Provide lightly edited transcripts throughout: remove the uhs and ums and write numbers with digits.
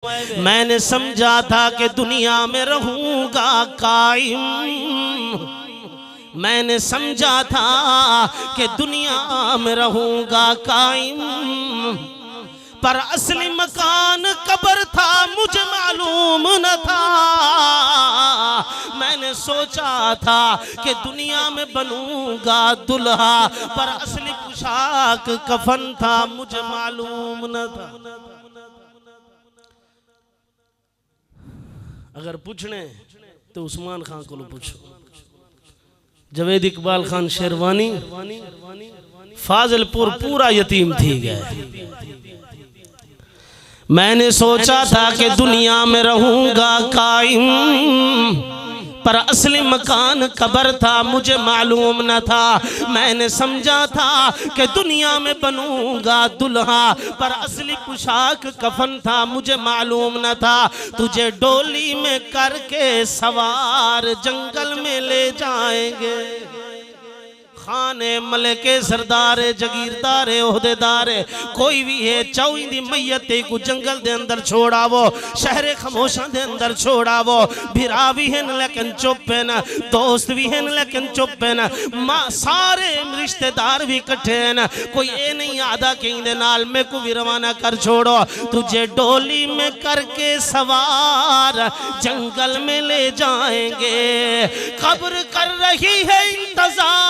मैंने समझा था कि दुनिया में रहूंगा कायम, मैंने समझा था कि दुनिया में रहूंगा कायम, पर असली मकान कब्र था मुझे मालूम न था। मैंने सोचा था कि दुनिया में बनूंगा दुल्हा, पर असली पोशाक कफन था मुझे मालूम न था। अगर पूछने तो उस्मान खान को पूछो। जवेद इकबाल खान शेरवानी फाजिलपुर पूरा यतीम थी गए। मैंने सोचा था कि दुनिया में रहूंगा कायम, पर असली मकान कब्र था मुझे मालूम न था। मैंने समझा था कि दुनिया में बनूंगा दुल्हा, पर असली पोशाक कफन था मुझे मालूम न था। तुझे डोली में करके सवार जंगल में ले जाएंगे, खाने मलके सरदार जगीरदार ओहदेदार कोई भी है चौंदी मैयते को जंगल दे अंदर छोड़ावो, शहरे खामोशा दे अंदर छोड़ावो। भिरा भी है लेकिन चुप है न, दोस्त भी है लेकिन चुप है न, सारे रिश्तेदार भी इकट्ठे हैं न। कोई ये नहीं आदा कहीं दे नाल में को भी रवाना कर छोड़ो। तुझे डोली में करके सवार जंगल में ले जाएंगे, कब्र कर रही है इंतजार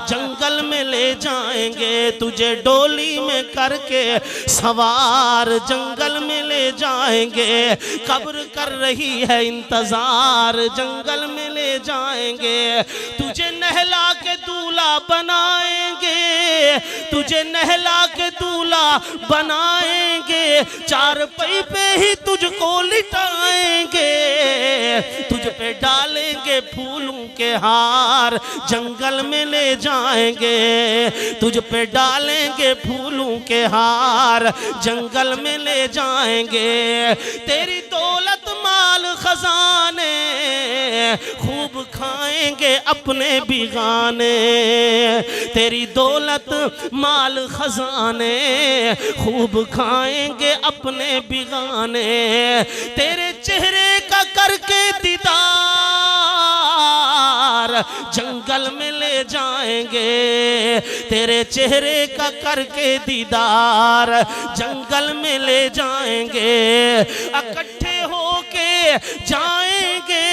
जंगल में ले जाएंगे। तुझे डोली में करके सवार जंगल में ले जाएंगे, कब्र कर रही है इंतजार जंगल में ले जाएंगे। तुझे नहला के दूल्हा बनाएंगे, तुझे नहला के दूल्हा बनाएंगे, चार पई पे ही तुझको लिटाएंगे। तुझ पे डालेंगे फूलों के हार जंगल में ले जाएंगे, तुझ पे डालेंगे फूलों के हार जंगल में ले जाएंगे। तेरी दौलत माल खजाने खूब खाएंगे अपने बिगाने, तेरी दौलत माल खजाने खूब खाएंगे अपने बिगाने। तेरे चेहरे का करके दीदार जंगल में ले जाएंगे, तेरे चेहरे का करके दीदार जंगल में ले जाएंगे। इकट्ठे होके जाएंगे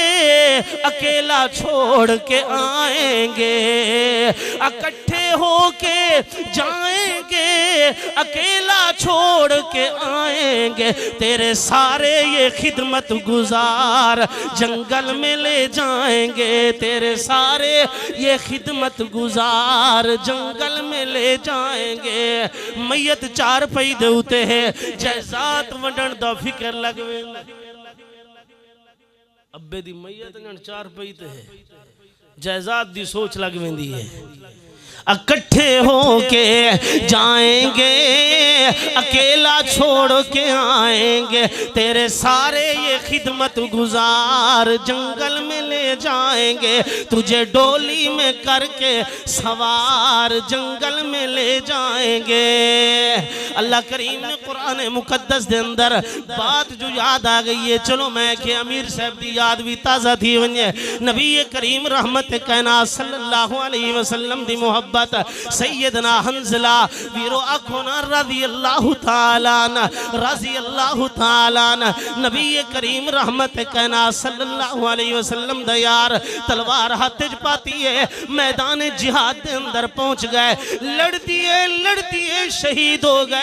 अकेला छोड़ के आएंगे, इकट्ठे होके जाएंगे अकेला छोड़ के आएंगे। तेरे सारे ये खिदमत गुजार जंगल में ले जाएंगे, तेरे सारे ये खिदमत गुजार जंगल में ले जाएंगे। मैयत चार पई दे उते है जैसात वंडन दा फिक्र लगवे। अब्बे दी मैयत जन चार पई ते है जायदाद दी सोच लग वेंदी है। इकट्ठे होके जाएंगे अकेला छोड़ के आएंगे, तेरे सारे ये खिदमत गुजार जंगल में ले जाएंगे। तुझे डोली में करके सवार जंगल में ले जाएंगे। अल्लाह करीम ने कुरान मुकद्दस के अंदर बात जो याद आ गई है, चलो मैं के अमीर साहब की याद भी ताज़ा थी वने। नबी करीम रहमत कायनात सल्लल्लाहु अलैहि वसल्लम दी मोहब्बत सैयदना हंज़ला वीरो अखोना रज़ी अल्लाह ताला नबी करीम रहमत कायनात सल्लल्लाहु अलैहि वसल्लम दा यार तलवार हाथ च पाती है, मैदान जिहाद के अंदर पहुंच गए। लड़ती है शहीद हो गए।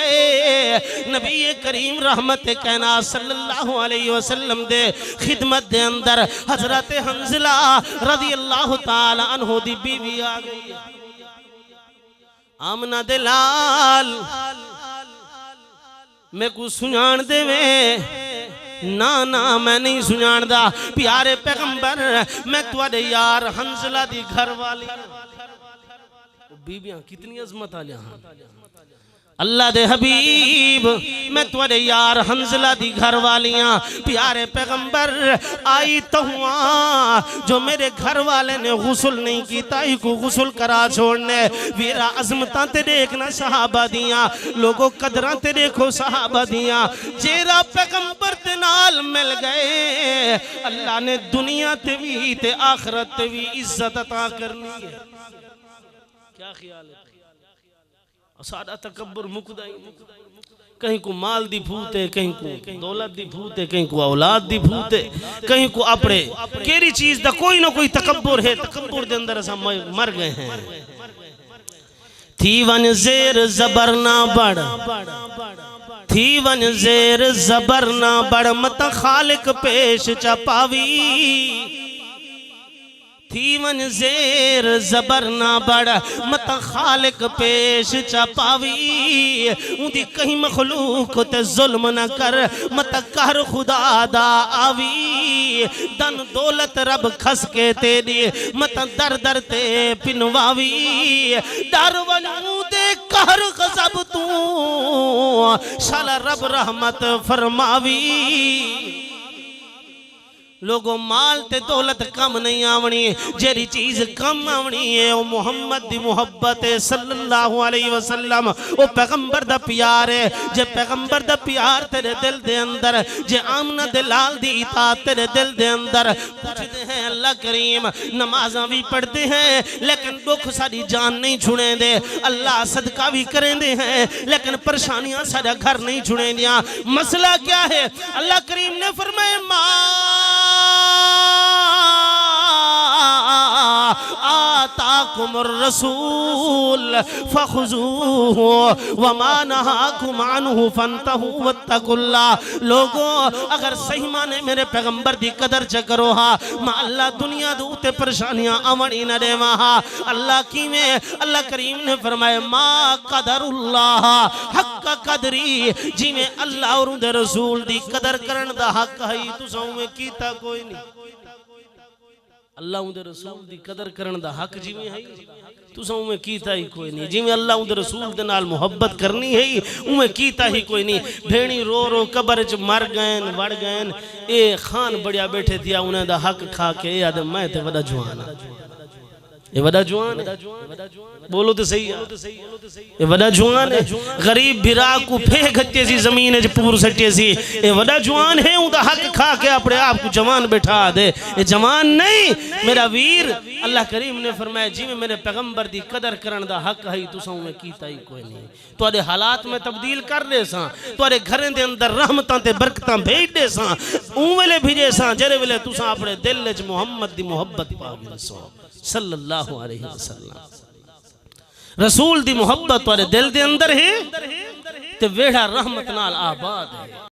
नबी करीम रहमत कायनात सल्लल्लाहु अलैहि वसल्लम दे खिदमत दे अंदर हजरत हंज़ला रज़ी अल्लाह ताला अन्हु दी बीवी आ गई। आमना दे लाल मैं कुछ सुनान देवे ना ना मैं नहीं सुनानदा। प्यारे पैगंबर मैं तुहाडे यार हंज़ला दी घर वाली बीबियां कितनी अजमत आलियां अल्लाह दे हबीब मैं तुरे यार हंजला दी घर वालियां प्यारे पैगंबर आई तो हुआ जो मेरे घर वाले ने गुस्ल नहीं किया को गुस्ल करा छोड़ने वीरा अजमता ते देखना सहाबा दियां लोगों कदरां ते देखो सहाबा दियां जेरा पैगंबर दे नाल मिल गए अल्लाह ने दुनिया ते भी ते आखिरत ते भी इज्जत अता करनी है। क्या ख्याल है? सारा तकब्बुर मुकदा ही कहीं को माल दी भूते कहीं को दौलत दी भूते कहीं को औलाद दी भूते कहीं को अपने केरी चीज दा कोई ना कोई तकब्बुर है। तकब्बुर दे अंदर असा मर गए हैं। थी वन जेर जबर ना बढ़ थी वन जेर जबर ना बढ़ मत खालिक पेश चपावी थी वन जेर जबर ना बड़ मत खालिक पेश चपावी उदी कहीं मखलूक ते जुल्म न कर मत कर खुदा दा आवी धन दौलत रब खस के तेरी मत दर दर ते पिनवावी डर वनू दे कहर गजब तू शाला रब रहमत फरमावी। लोगों माल ते दौलत कम नहीं आवनी जेरी चीज कम आवनी है वो मोहम्मद दी मोहब्बत है सल्लल्लाहु अलैहि वसल्लम वो पैगंबर दा प्यार है। जे पैगंबर दा प्यार तेरे दिल दे अंदर जे आमना दे लाल दी इताअत तेरे दिल दे अंदर पूछते हैं अल्लाह करीम नमाज़ां भी पढ़ते हैं लेकिन दुख सारी जान नहीं छुड़े दे अल्लाह सदका भी करेंदे हैं लेकिन परेशानियां सारा घर नहीं छुड़े दियां। मसला क्या है? अल्लाह करीम ने फरमाया आताकुमुर रसूल फखुजूहु वमा नहाकुम अन्हु फंतहु वत्तकुल्लाह। लोगों अगर सही माने मेरे पैगंबर दी कदर च करो हा मा अल्लाह दुनिया दे उते परेशानियां आवणी न देवा हा। अल्लाह किवें? अल्लाह करीम ने फरमाया मा कदरुल्लाह हक कदरी जिवें अल्लाह और उहदे रसूल दी कदर करन दा हक है तुसां उवें कीता कोई नहीं। अल्लाह उहदे रसूल दी कदर करन दा हक जिवें है तुसां उवें कीता ही कोई नहीं। जिवें अल्लाह उहदे रसूल दे नाल मुहब्बत करनी है उवें कीता ही कोई नहीं। भेणी रो रो कबर च मर गए वड़ गए ए खान बढ़िया बैठे थिया उन्हें दा हक खा के याद मैं ते वड़ा जवान ये वड़ा जवान बोलो तो सही ये वड़ा जवान है। गरीब बिरा को फेंक हत्ते सी जमीन च पूर सट्टे सी ये वड़ा जवान है उदा हक खा के अपने आप को जवान बैठा दे ये जवान नहीं मेरा वीर। अल्लाह करीम ने फरमाया जिवें मेरे पैगंबर दी कदर करन दा हक है तुसां उवें कीता ही कोई नहीं। तुहाडे हालात में तब्दील कर दे सां तुहाडे घरें दे अंदर रहमतां ते बरकतां भेज दे सां उवेले भेजे सां जेरे वेले तुसां अपने दिल च मोहम्मद दी मोहब्बत पा गए सो सल्लल्लाहु अलैहि वसल्लम। रसूल दी मोहब्बत तुहाडे दिल दे अंदर है ते वेड़ा रहमत नाल आबाद है।